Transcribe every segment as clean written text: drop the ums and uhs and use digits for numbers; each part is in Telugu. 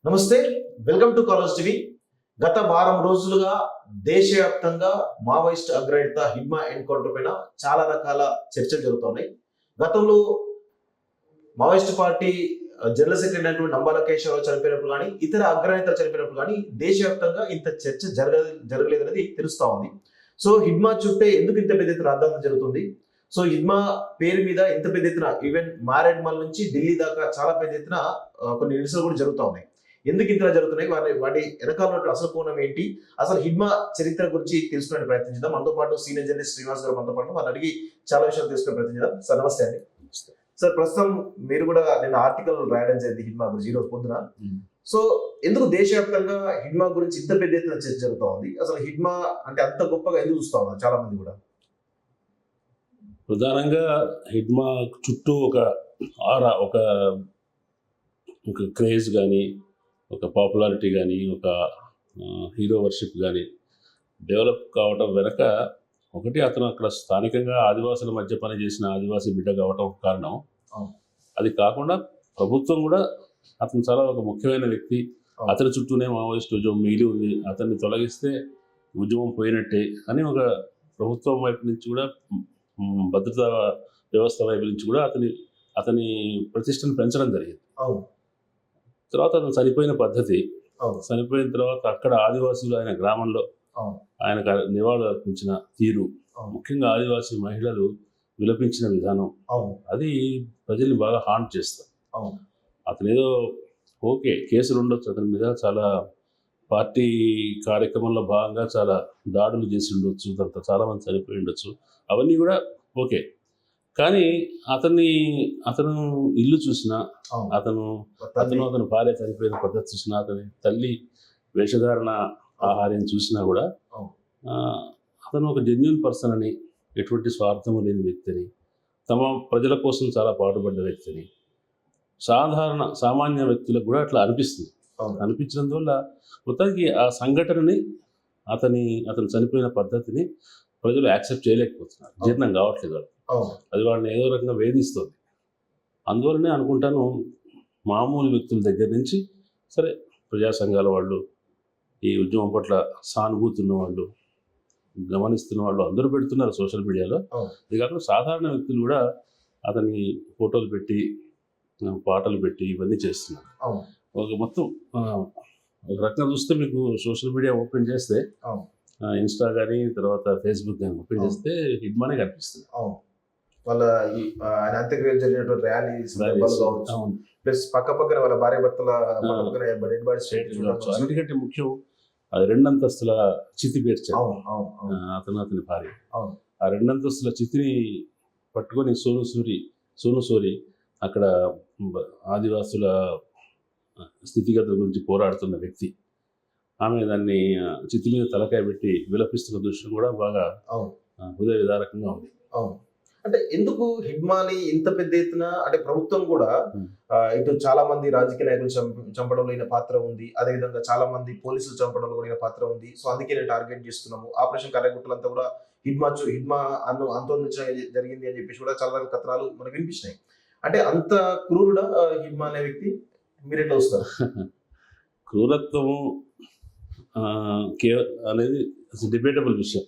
నమస్తే, వెల్కమ్ టు కాలర్స్ టీవీ. గత వారం రోజులుగా దేశవ్యాప్తంగా మావోయిస్ట్ అగ్రనేత హిడ్మా ఎన్కౌంటర్ పైన చాలా రకాల చర్చలు జరుగుతున్నాయి. గతంలో మావోయిస్ట్ పార్టీ జనరల్ సెక్రటరీ అయినటువంటి నంబాల కేశవరావు చనిపోయినప్పుడు కానీ, ఇతర అగ్రనేతలు చనిపోయినప్పుడు కానీ దేశవ్యాప్తంగా ఇంత చర్చ జరగలేదనేది తెలుస్తా ఉంది. సో హిడ్మా చుట్టే ఎందుకు ఇంత పెద్ద ఎత్తున రాద్ధాంతం జరుగుతుంది? సో హిడ్మా పేరు మీద ఇంత పెద్ద ఎత్తున ఈవెన్ మారేడ్మల్ నుంచి ఢిల్లీ దాకా చాలా పెద్ద ఎత్తున కొన్ని నిరసనలు కూడా జరుగుతూ ఉన్నాయి. ఎందుకు ఇంతలా జరుగుతున్నాయి, వాటి వెనకాల అసలు కోణం ఏంటి, అసలు హిడ్మా చరిత్ర గురించి తెలుసుకునే ప్రయత్నం చేద్దాం. మనతో పాటు సీనియర్ జర్నలిస్ట్ శ్రీనివాస్ గారు మనతో పాటు వాళ్ళు అడిగి చాలా విషయాలు తెలుసుకునే ప్రయత్నం చేద్దాం. సార్ నమస్తే అండి. సార్ ప్రస్తుతం మీరు కూడా నేను ఆర్టికల్ రాయడం జరిగింది హిడ్మా గురించి ఈరోజు పొద్దున. సో ఎందుకు దేశవ్యాప్తంగా హిడ్మా గురించి ఇంత పెద్ద ఎత్తున చర్చ జరుగుతూ ఉంది? అసలు హిడ్మా అంటే అంత గొప్పగా ఎందుకు చూస్తా ఉన్నారు చాలా మంది కూడా? ప్రధానంగా హిడ్మా చుట్టూ ఒక ఆరా, ఒక క్రేజ్ కానీ, ఒక పాపులారిటీ కానీ, ఒక హీరో వర్షిప్ కానీ డెవలప్ కావడం వెనక ఒకటి, అతను అక్కడ స్థానికంగా ఆదివాసుల మధ్య పనిచేసిన ఆదివాసీ బిడ్డ కావటం కారణం. అది కాకుండా ప్రభుత్వం కూడా అతను చాలా ఒక ముఖ్యమైన వ్యక్తి, అతని చుట్టూనే మావోయిస్ట్ ఉద్యమం మిగిలి ఉంది, అతన్ని తొలగిస్తే ఉద్యమం పోయినట్టే అని ఒక ప్రభుత్వం వైపు నుంచి కూడా, భద్రతా వ్యవస్థ వైపు నుంచి కూడా అతని ప్రతిష్టను పెంచడం జరిగింది. తర్వాత అతను చనిపోయిన పద్ధతి, చనిపోయిన తర్వాత అక్కడ ఆదివాసులు ఆయన గ్రామంలో ఆయనకు నివాళులు అర్పించిన తీరు, ముఖ్యంగా ఆదివాసీ మహిళలు విలపించిన విధానం, అది ప్రజల్ని బాగా హాంట్ చేస్తారు. అతను ఏదో ఓకే కేసులు ఉండొచ్చు అతని మీద, చాలా పార్టీ కార్యక్రమంలో భాగంగా చాలా దాడులు చేసి ఉండొచ్చు, తర్వాత చాలామంది చనిపోయి ఉండొచ్చు, అవన్నీ కూడా ఓకే. కానీ అతను ఇల్లు చూసినా, అతను భార్య చనిపోయిన పద్ధతి చూసినా, అతని తల్లి వేషధారణ ఆహార్యం చూసినా కూడా అతను ఒక జెన్యూన్ పర్సన్ అని, ఎటువంటి స్వార్థము లేని వ్యక్తిని, తమ ప్రజల కోసం చాలా పాటుపడ్డ వ్యక్తిని సామాన్య వ్యక్తులకు కూడా అట్లా అనిపిస్తుంది. అనిపించినందువల్ల మొత్తానికి ఆ సంఘటనని, అతను చనిపోయిన పద్ధతిని ప్రజలు యాక్సెప్ట్ చేయలేకపోతున్నారు, జీర్ణం కావట్లేదు వాళ్ళు. అది వాళ్ళని ఏదో రకంగా వేధిస్తుంది. అందువల్లనే అనుకుంటాను మామూలు వ్యక్తుల దగ్గర నుంచి సరే ప్రజా సంఘాల వాళ్ళు, ఈ ఉద్యమం పట్ల సానుభూతి ఉన్న వాళ్ళు, గమనిస్తున్న వాళ్ళు అందరూ పెడుతున్నారు సోషల్ మీడియాలో. ఇది కాకుండా సాధారణ వ్యక్తులు కూడా అతని ఫోటోలు పెట్టి, పాటలు పెట్టి ఇవన్నీ చేస్తున్నారు. ఒక మొత్తం ఒక రకంగా చూస్తే మీకు సోషల్ మీడియా ఓపెన్ చేస్తే, ఇన్స్టా కానీ తర్వాత ఫేస్బుక్ కానీ ఓపెన్ చేస్తే హిడ్మానే కనిపిస్తుంది. వాళ్ళ ఆయన అంత్యక్రియలు జరిగినటువంటి ర్యాలీస్ ప్లస్ పక్కన వాళ్ళ భార్య భర్తల అన్నిటికంటే ముఖ్యం అది 2 అంతస్తుల చితి పేర్చారు అతని భార్య. ఆ 2 అంతస్తుల చితిని పట్టుకొని సోను సూరి అక్కడ ఆదివాసుల స్థితిగతుల గురించి పోరాడుతున్న వ్యక్తి, ఆమె దాన్ని చితి మీద తలకాయ పెట్టి విలపిస్తున్న దృశ్యం కూడా బాగా హృదయ విదారకంగా ఉంది. అంటే ఎందుకు హిడ్మాని ఇంత పెద్ద ఎత్తున, అంటే ప్రభుత్వం కూడా ఇటు చాలా మంది రాజకీయ నాయకులు చంపడంలో అయిన పాత్ర ఉంది, అదేవిధంగా చాలా మంది పోలీసులు చంపడంలో కూడా పాత్ర ఉంది. సో అందుకే నేను టార్గెట్ చేస్తున్నాము, ఆపరేషన్ కర్రగుట్టలంతా కూడా హిడ్మా అంతొందించడం జరిగింది అని చెప్పేసి కూడా చాలా రకాల కథనాలు మనకు వినిపించినాయి. అంటే అంత క్రూరుడా హిడ్మా అనే వ్యక్తి? మీరు ఎట్లా వస్తారు? క్రూరత్వము అనేది డిబేటబుల్ విషయం.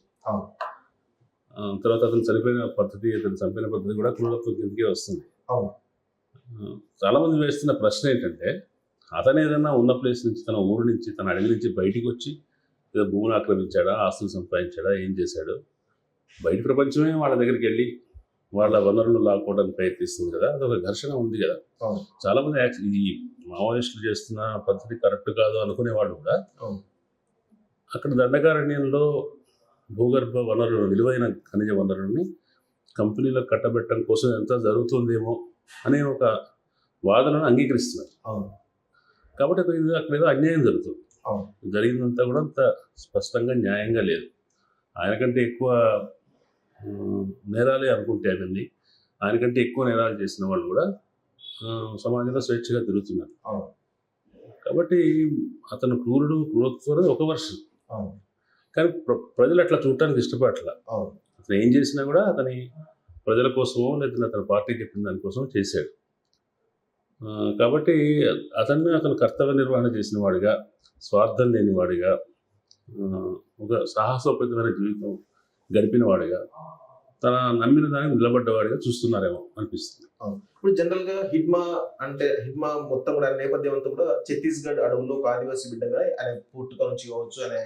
తర్వాత అతను చనిపోయిన పద్ధతి, అతను చంపిన పద్ధతి కూడా క్రూరత్వం కిందకే వస్తుంది. చాలామంది వేస్తున్న ప్రశ్న ఏంటంటే, అతను ఏదైనా ఉన్న ప్లేస్ నుంచి, తన ఊరు నుంచి, తన అడవి నుంచి బయటికి వచ్చి ఏదో భూములు ఆక్రమించాడా, ఆస్తులు సంపాదించాడా, ఏం చేశాడు? బయట ప్రపంచమే వాళ్ళ దగ్గరికి వెళ్ళి వాళ్ళ వనరులు లాక్కోవడానికి ప్రయత్నిస్తుంది కదా, అదొక ఘర్షణ ఉంది కదా. చాలామంది ఈ మావోయిస్టులు చేస్తున్న పద్ధతి కరెక్ట్ కాదు అనుకునే వాళ్ళు కూడా అక్కడ దండకారణ్యంలో భూగర్భ వనరులు, విలువైన ఖనిజ వనరులని కంపెనీలకు కట్టబెట్టడం కోసం ఎంత జరుగుతుందేమో అనే ఒక వాదనను అంగీకరిస్తున్నారు. కాబట్టి అక్కడ ఏదో అన్యాయం జరుగుతుంది. జరిగిందంతా కూడా అంత స్పష్టంగా న్యాయంగా లేదు. ఆయనకంటే ఎక్కువ నేరాలే అనుకుంటే అవన్నీ, ఆయనకంటే ఎక్కువ నేరాలు చేసిన వాళ్ళు కూడా సమాజంలో స్వేచ్ఛగా తిరుగుతున్నారు. కాబట్టి అతను క్రూరత్వం ఒక వర్షం. కానీ ప్రజలు అట్లా చూడటానికి ఇష్టపడట్లా. అతను ఏం చేసినా కూడా అతని ప్రజల కోసమో లేదా అతని పార్టీ చెప్పిన దానికోసం చేశాడు. కాబట్టి అతను కర్తవ్య నిర్వహణ చేసిన వాడిగా, స్వార్థం లేనివాడిగా, ఒక సాహసోపేతమైన జీవితం గడిపిన వాడిగా, తన నమ్మిన దానికి నిలబడ్డవాడిగా చూస్తున్నారేమో అనిపిస్తుంది. ఇప్పుడు జనరల్ గా హిడ్మా మొత్తం కూడా నేపథ్యం అంతా కూడా ఛత్తీస్గఢ్ అడవుల్లో ఒక ఆదివాసీ బిడ్డగా ఆయన పుట్టుక నుంచి కావచ్చు, ఆయన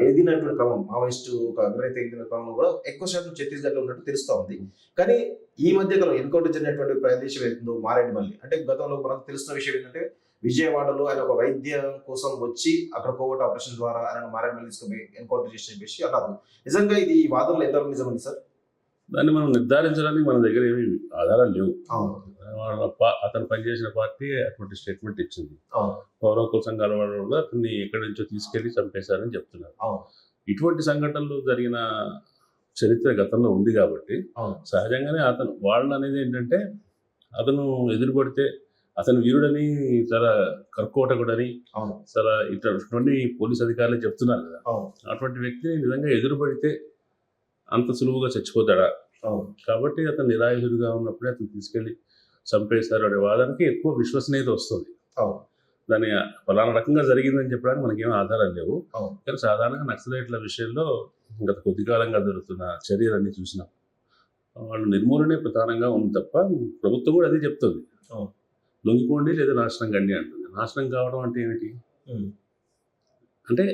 ఎదిగినటువంటి క్రమం మావోయిస్టు ఒక అగ్రనేత ఎదిగిన క్రమంలో కూడా ఎక్కువ శాతం ఛత్తీస్గఢ్ లో ఉన్నట్టు తెలుస్తా ఉంది. కానీ ఈ మధ్య కాలం ఎన్కౌంటర్ జరిగినటువంటి ప్రదేశం ఏందో మారేడుమల్లి, అంటే గతంలో మనకు తెలిసిన విషయం ఏంటంటే విజయవాడలో ఆయన ఒక వైద్యం కోసం వచ్చి అక్కడ కోవట్ ఆపరేషన్ ద్వారా ఆయన మారేడుమల్లి తీసుకుపోయి ఎన్కౌంటర్ చేసి చెప్పేసి అన్నారు. నిజంగా ఇది ఈ వాదనలో ఎంతవరకు నిజమండి సార్? దాన్ని మనం నిర్ధారించడానికి మన దగ్గర ఏమి ఆధారాలు లేవు. అతను పనిచేసిన పార్టీ అటువంటి స్టేట్మెంట్ ఇచ్చింది. పౌర హక్కుల సంఘాల వాళ్ళు కూడా అతన్ని ఎక్కడి నుంచో తీసుకెళ్లి చంపేశారని చెప్తున్నారు. ఇటువంటి సంఘటనలు జరిగిన చరిత్ర గతంలో ఉంది కాబట్టి సహజంగానే వాళ్ళు అనేది ఏంటంటే అతను ఎదురుపడితే అతను వీరుడని, చాలా కర్కోటకుడని, చాలా ఇటువంటి పోలీస్ అధికారులు చెప్తున్నారు కదా. అటువంటి వ్యక్తిని నిజంగా ఎదురుపడితే అంత సులువుగా చచ్చిపోతాడా? కాబట్టి అతను నిరాయుధుడిగా ఉన్నప్పుడే అతను తీసుకెళ్లి చంపేశారు అనే వాదానికి ఎక్కువ విశ్వసనీయత వస్తుంది. దాని ఫలానా రకంగా జరిగిందని చెప్పడానికి మనకేం ఆధారాలు లేవు. కానీ సాధారణంగా నక్సలైట్ల విషయంలో గత కొద్ది కాలంగా జరుగుతున్న చర్యలన్నీ చూసినా వాళ్ళు నిర్మూలనే ప్రధానంగా ఉంది తప్ప ప్రభుత్వం కూడా అదే చెప్తుంది. లొంగిపోండి లేదా నాశనం కండి అంటుంది. నాశనం కావడం అంటే ఏమిటి? అంటే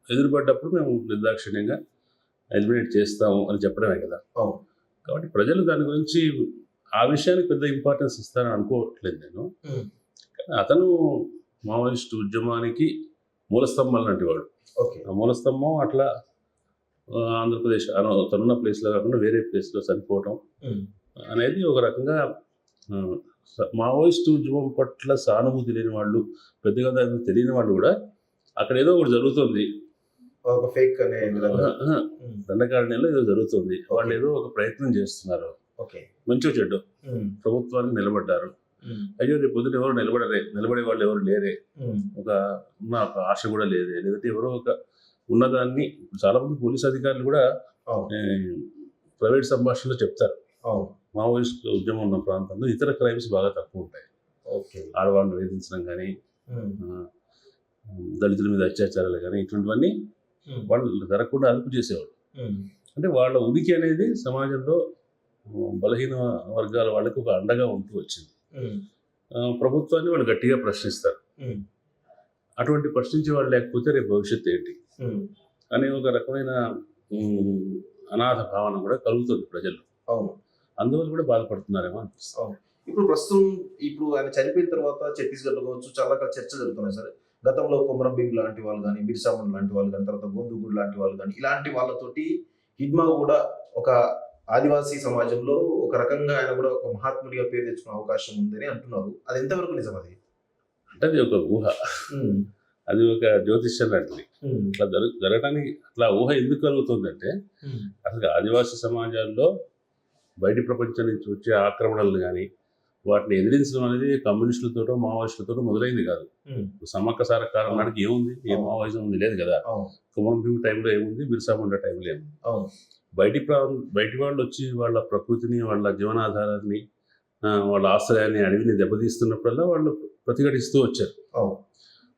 ఎదురుపడ్డప్పుడు మేము నిర్దాక్షిణ్యంగా ఎలిమినేట్ చేస్తాము అని చెప్పడమే కదా. కాబట్టి ప్రజలు దాని గురించి ఆ విషయానికి పెద్ద ఇంపార్టెన్స్ ఇస్తారని అనుకోవట్లేదు నేను. అతను మావోయిస్టు ఉద్యమానికి మూలస్తంభం లాంటి వాడు. ఆ మూలస్తంభం అట్లా ఆంధ్రప్రదేశ్ తనున్న ప్లేస్లో కాకుండా వేరే ప్లేస్లో చనిపోవటం అనేది ఒక రకంగా మావోయిస్టు ఉద్యమం పట్ల సానుభూతి లేని వాళ్ళు, పెద్దగా దాన్ని తెలియని వాళ్ళు కూడా అక్కడ ఏదో ఒకటి జరుగుతుంది, ఒక ఫేక్ అనే దండకారణ్యంలో ఏదో జరుగుతుంది, వాళ్ళు ఏదో ఒక ప్రయత్నం చేస్తున్నారు, మంచి చెడ్డు ప్రభుత్వానికి నిలబడ్డారు, అయ్యో రేపు పొద్దున ఎవరు నిలబడే వాళ్ళు ఎవరు లేరే, ఒక ఆశ కూడా లేదే, లేదంటే ఎవరో ఒక ఉన్నదాన్ని. చాలా మంది పోలీస్ అధికారులు కూడా ప్రైవేట్ సంభాషణలో చెప్తారు, మావోయిస్ట్ ఉద్యమం ఉన్న ప్రాంతంలో ఇతర క్రైమ్స్ బాగా తక్కువ ఉంటాయి. ఆడవాళ్ళని వేధించడం కానీ, దళితుల మీద అత్యాచారాలు కానీ, ఇటువంటివన్నీ వాళ్ళు జరగకుండా అదుపు చేసేవాళ్ళు. అంటే వాళ్ళ ఉనికి అనేది సమాజంలో బలహీన వర్గాల వాళ్ళకి ఒక అండగా ఉంటూ వచ్చింది. ప్రభుత్వాన్ని వాళ్ళు గట్టిగా ప్రశ్నిస్తారు. అటువంటి ప్రశ్నించే వాళ్ళు లేకపోతే రేపు భవిష్యత్తు ఏంటి అనే ఒక రకమైన అనాథ భావన కూడా కలుగుతుంది ప్రజల్లో. అందువల్ల కూడా బాధపడుతున్నారేమో అనిపిస్తుంది. ఇప్పుడు ఆయన చనిపోయిన తర్వాత ఛత్తీస్గఢ్లో కావచ్చు చాలా చర్చ జరుగుతున్నాయి సార్. గతంలో కొమరం భీమ్ లాంటి వాళ్ళు కానీ, బిర్సా ముండా లాంటి వాళ్ళు కానీ, తర్వాత గోందుగూడ్ లాంటి వాళ్ళు కానీ, ఇలాంటి వాళ్ళతోటి హిడ్మా కూడా ఒక ఆదివాసీ సమాజంలో ఒక రకంగా ఆయన కూడా ఒక మహాత్ముడిగా పేరు తెచ్చుకునే అవకాశం ఉందని అంటున్నారు. అది ఎంతవరకు నిజం? అది అంటే అది ఒక ఊహ, అది ఒక జ్యోతిష్యం లాంటిది. అట్లా జరగడానికి అట్లా ఊహ ఎందుకు కలుగుతుందంటే అసలు ఆదివాసీ సమాజాల్లో బయటి ప్రపంచం నుంచి వచ్చే ఆక్రమణలు కానీ వాటిని ఎదిరించడం అనేది కమ్యూనిస్టులతోటో మావోయిస్టులతో మొదలైంది కాదు. సమ్మక్క సారక్క కాలం నాటికి ఏముంది? ఏ మావోయిజం ఉంది? లేదు కదా. కొమరం భీమ్ టైంలో ఏముంది? బిర్సా ముండా టైంలో ఏముంది? బయటి వాళ్ళు వచ్చి వాళ్ళ ప్రకృతిని, వాళ్ళ జీవనాధారాన్ని, వాళ్ళ ఆశ్రయాన్ని, అడవిని దెబ్బతీస్తున్నప్పుడల్లా వాళ్ళు ప్రతిఘటిస్తూ వచ్చారు.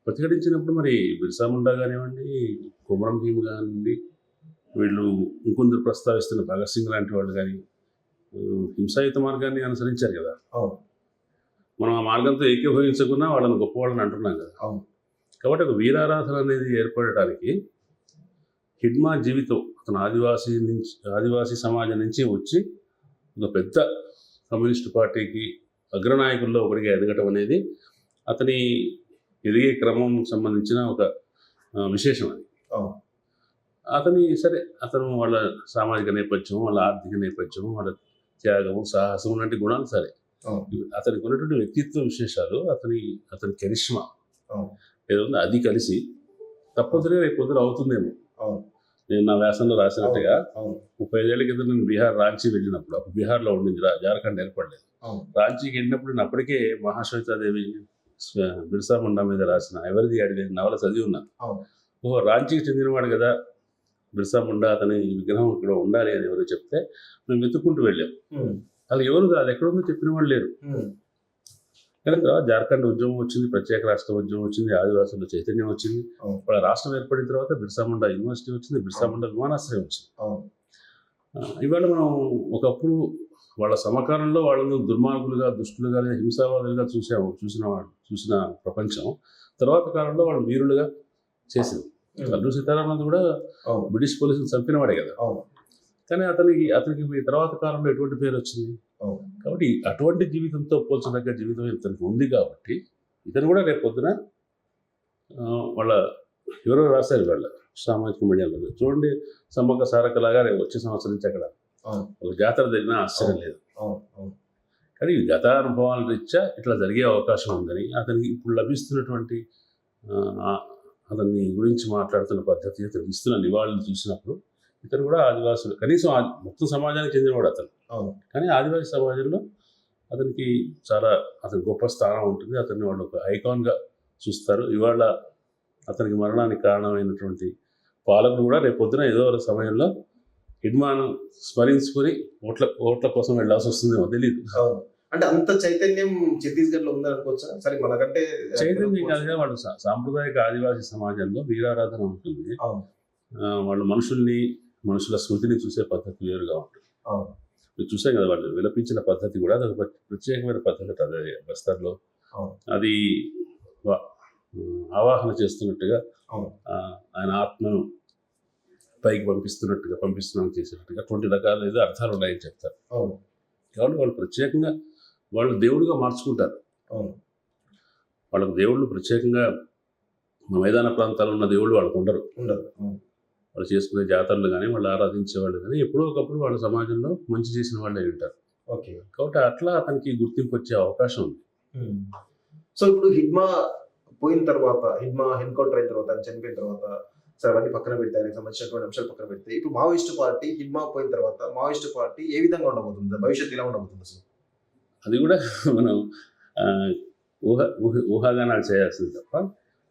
ప్రతిఘటించినప్పుడు మరి బిర్సా ముండా కానివ్వండి, కొమరం భీమ్ కానివ్వండి, వీళ్ళు ఇంకొందరు ప్రస్తావిస్తున్న భగత్ సింగ్ లాంటి వాళ్ళు కానీ హింసాయుత మార్గాన్ని అనుసరించారు కదా. మనం ఆ మార్గంతో ఏకీభవించకుండా వాళ్ళని గొప్పవాళ్ళని అంటున్నాం కదా. కాబట్టి ఒక వీరారాధన అనేది ఏర్పడటానికి హిడ్మా జీవితం అతను ఆదివాసీ సమాజం నుంచి వచ్చి ఒక పెద్ద కమ్యూనిస్టు పార్టీకి అగ్రనాయకుల్లో ఒకటిగా ఎదగటం అనేది అతని ఎదిగే క్రమం సంబంధించిన ఒక విశేషం. అది అతను వాళ్ళ సామాజిక నేపథ్యం, వాళ్ళ ఆర్థిక నేపథ్యం, వాళ్ళ త్యాగము, సాహసం లాంటి గుణాలు సరే, అతనికి ఉన్నటువంటి వ్యక్తిత్వ విశేషాలు, అతని కరిష్మా ఏదో అది కలిసి తప్పనిసరిగా రేపు పొద్దున అవుతుందేమో. నేను నా వ్యాసంలో రాసినట్టుగా 35 ఏళ్ల కింద నేను బీహార్ రాంచీ వెళ్ళినప్పుడు, అప్పుడు బీహార్లో ఉండింది, జార్ఖండ్ ఏర్పడలేదు. రాంచీకి వెళ్ళినప్పుడు నేను అప్పటికే మహాశ్వేతాదేవి బిర్సా ముండా మీద రాసిన ఎవరిది అడిగే నవల చదివి ఉన్నాను. రాంచీకి చెందినవాడు కదా బిర్సా ముండా, అతని విగ్రహం ఇక్కడ ఉండాలి అని ఎవరు చెప్తే మేము వెతుక్కుంటూ వెళ్ళాం. అలా ఎవరు కాదు, ఎక్కడుందో చెప్పిన వాళ్ళు లేరు. కానీ తర్వాత జార్ఖండ్ ఉద్యమం వచ్చింది, ప్రత్యేక రాష్ట్ర ఉద్యమం వచ్చింది, ఆదివాసుల చైతన్యం వచ్చింది. అవును. వాళ్ళ రాష్ట్రం ఏర్పడిన తర్వాత బిర్సా ముండా యూనివర్సిటీ వచ్చింది, బిర్సా ముండా విమానాశ్రయం వచ్చింది. అవును. ఇవాళ మనం ఒకప్పుడు వాళ్ళ సమకాలంలో వాళ్ళను దుర్మార్గులుగా, దుష్టులుగా, లేదా హింసావాదులుగా చూసిన ప్రపంచం తర్వాత కాలంలో వాళ్ళు వీరులుగా చేసింది. అల్లూరి సీతారామరాజు కూడా అవును. బ్రిటిష్ పోలీసులు చంపినవాడే కదా. అవును. కానీ అతనికి ఈ తర్వాత కాలంలో ఎటువంటి పేరు వచ్చింది. అవును. కాబట్టి అటువంటి జీవితంతో పోల్చదగ్గ జీవితం ఇతనికి ఉంది కాబట్టి ఇతను కూడా రేపు పొద్దున వాళ్ళ ఎవరో రాశారు వాళ్ళ సామాజిక మీడియాలో చూడండి, సమ్మక్క సారక్కలాగా రేపు వచ్చే సంవత్సరం నుంచి అక్కడ అవును. ఒక జాతర జరిగినా ఆశ్చర్యం లేదు. అవును. అవును. కానీ ఈ గత అనుభవాల రీత్యా ఇట్లా జరిగే అవకాశం ఉందని అతనికి ఇప్పుడు లభిస్తున్నటువంటి అతన్ని గురించి మాట్లాడుతున్న పద్ధతి, అతనికి ఇస్తున్న నివాళులు చూసినప్పుడు ఇతను కూడా ఆదివాసులు కనీసం మొత్తం సమాజానికి చెందినవాడు అతను. అవును. కానీ ఆదివాసీ సమాజంలో అతనికి చాలా అతని గొప్ప స్థానం ఉంటుంది. అతన్ని వాళ్ళు ఒక ఐకాన్గా చూస్తారు. ఇవాళ అతనికి మరణానికి కారణమైనటువంటి పాలకులు కూడా రేపు పొద్దున ఏదో ఒక సమయంలో హిడ్మాను స్మరించుకొని ఓట్ల కోసం వెళ్ళాల్సి వస్తుందేమో తెలియదు. అవును. అంటే అంత చైతన్యం ఛత్తీస్గఢ్ లో ఉందని అనుకోవచ్చా? సరే, మనకంటే చైతన్యం కాదుగా, వాళ్ళు సాంప్రదాయక ఆదివాసీ సమాజంలో వీరారాధన ఉంటుంది. అవును. వాళ్ళు మనుషుల స్మృతిని చూసే పద్ధతి వేరుగా ఉంటుంది. అవును. మీరు చూసాం కదా, వాళ్ళు విలపించిన పద్ధతి కూడా అదొక ప్రత్యేకమైన పద్ధతి. అదే బస్తర్లో అవును. అది ఆవాహన చేస్తున్నట్టుగా, అవును, ఆయన ఆత్మను పైకి పంపిస్తున్నాం చేసినట్టుగా అటువంటి రకాల ఏదో అర్థాలు ఉన్నాయని చెప్తారు. అవును. కాబట్టి వాళ్ళు ప్రత్యేకంగా వాళ్ళు దేవుడిగా మార్చుకుంటారు. అవును. వాళ్ళకు దేవుళ్ళు ప్రత్యేకంగా మైదాన ప్రాంతాల్లో ఉన్న దేవుళ్ళు వాళ్ళకు ఉండరు. వాళ్ళు చేసుకునే జాతరలు కానీ, వాళ్ళు ఆరాధించేవాళ్ళు కానీ ఎప్పుడో ఒకప్పుడు వాళ్ళ సమాజంలో మంచి చేసిన వాళ్ళే ఉంటారు. ఓకే. కాబట్టి అట్లా అతనికి గుర్తింపు వచ్చే అవకాశం ఉంది. సో ఇప్పుడు హిడ్మా పోయిన తర్వాత, హిడ్మా ఎన్కౌంటర్ అయిన తర్వాత, ఆయన చనిపోయిన తర్వాత, సరే అవన్నీ పక్కన పెడితే, ఆయనకు సంబంధించినటువంటి అంశాలు పక్కన పెడితే, ఇప్పుడు మావోయిస్టు పార్టీ హిడ్మా పోయిన తర్వాత మావోయిస్టు పార్టీ ఏ విధంగా ఉండబోతుంది, భవిష్యత్తు ఎలా ఉండబోతుంది అసలు? అది కూడా మనం ఊహాగానాలు చేయాల్సింది తప్ప,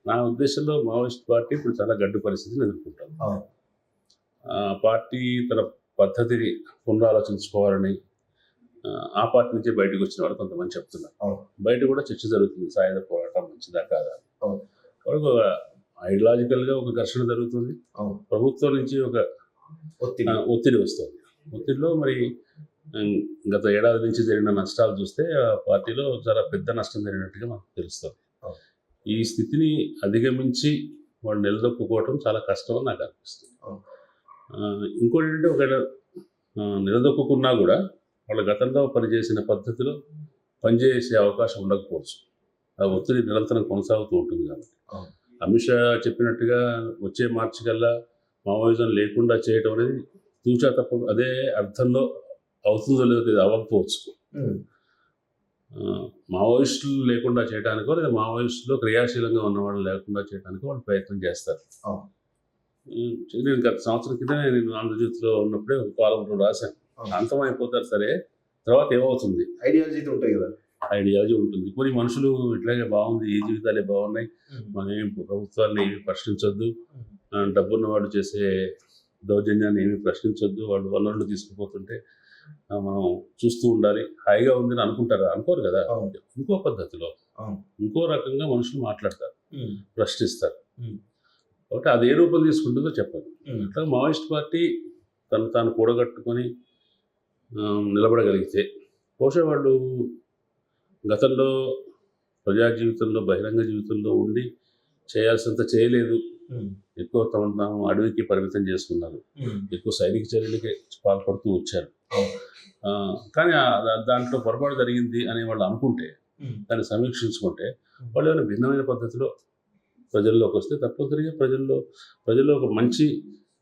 నా ఉద్దేశంలో మావోయిస్ట్ పార్టీ ఇప్పుడు చాలా గడ్డు పరిస్థితిని ఎదుర్కొంటాం. పార్టీ తన పద్ధతిని పునరాలోచించుకోవాలని ఆ పార్టీ నుంచి బయటకు వచ్చిన వాళ్ళు కొంతమంది చెప్తున్నారు. బయట కూడా చర్చ జరుగుతుంది, సాయుధ పోరాటం మంచిదా కాదా. ఐడియాలజికల్గా ఒక ఘర్షణ జరుగుతుంది. ప్రభుత్వం నుంచి ఒక ఒత్తిడి వస్తుంది. ఒత్తిడిలో మరి గత ఏడాది నుంచి జరిగిన నష్టాలు చూస్తే ఆ పార్టీలో చాలా పెద్ద నష్టం జరిగినట్టుగా మనకు తెలుస్తుంది. ఈ స్థితిని అధిగమించి వాళ్ళు నిలదొక్కుకోవటం చాలా కష్టం అని నాకు అనిపిస్తుంది. ఇంకోటి ఏంటంటే, ఒకవేళ నిలదొక్కున్నా కూడా వాళ్ళ గతంలో పనిచేసిన పద్ధతిలో పనిచేసే అవకాశం ఉండకపోవచ్చు. ఆ ఒత్తిడి నిరంతరం కొనసాగుతూ ఉంటుంది. కాబట్టి అమిత్ షా చెప్పినట్టుగా వచ్చే మార్చి కల్లా మావోయిజం లేకుండా చేయటం అనేది తూచా తప్ప అదే అర్థంలో అవుతుందో లేదో అవ్వకపోవచ్చు. మావోయిస్టులు లేకుండా చేయడానికో లేదా మావోయిస్టులో క్రియాశీలంగా ఉన్నవాళ్ళు లేకుండా చేయడానికో వాళ్ళు ప్రయత్నం చేస్తారు. నేను గత సంవత్సరం క్రితమే నేను ఆంధ్రజ్యోతిలో ఉన్నప్పుడే ఒక కాలంలో రాశాను, అంతం అయిపోతారు సరే, తర్వాత ఏమవుతుంది. ఐడియాలజీ ఉంటుంది. కొన్ని మనుషులు ఇట్లాగే బాగుంది, ఈ జీవితాలే బాగున్నాయి, మనం ఏం ప్రభుత్వాన్ని ఏమి ప్రశ్నించొద్దు, డబ్బున్న వాళ్ళు చేసే దౌర్జన్యాన్ని ఏమి ప్రశ్నించొద్దు, వాళ్ళు వనరులు తీసుకుపోతుంటే మనం చూస్తూ ఉండాలి, హాయిగా ఉందని అనుకోరు కదా. ఇంకో పద్ధతిలో ఇంకో రకంగా మనుషులు మాట్లాడతారు, ప్రశ్నిస్తారు. కాబట్టి అది ఏ రూపం తీసుకుంటుందో చెప్పదు. అట్లా మావోయిస్ట్ పార్టీ తాను కూడగట్టుకొని నిలబడగలిగితే, బహుశా వాళ్ళు గతంలో ప్రజా జీవితంలో, బహిరంగ జీవితంలో ఉండి చేయాల్సినంత చేయలేదు. ఎక్కువ తాము అడవికి పరిమితం చేసుకున్నారు, ఎక్కువ సైనిక చర్యలకి పాల్పడుతూ వచ్చారు. కానీ దాంట్లో పొరపాటు జరిగింది అని వాళ్ళు అనుకుంటే, దాన్ని సమీక్షించుకుంటే, వాళ్ళు ఏమైనా భిన్నమైన పద్ధతిలో ప్రజల్లోకి వస్తే తప్పనిసరిగా ప్రజల్లో ఒక మంచి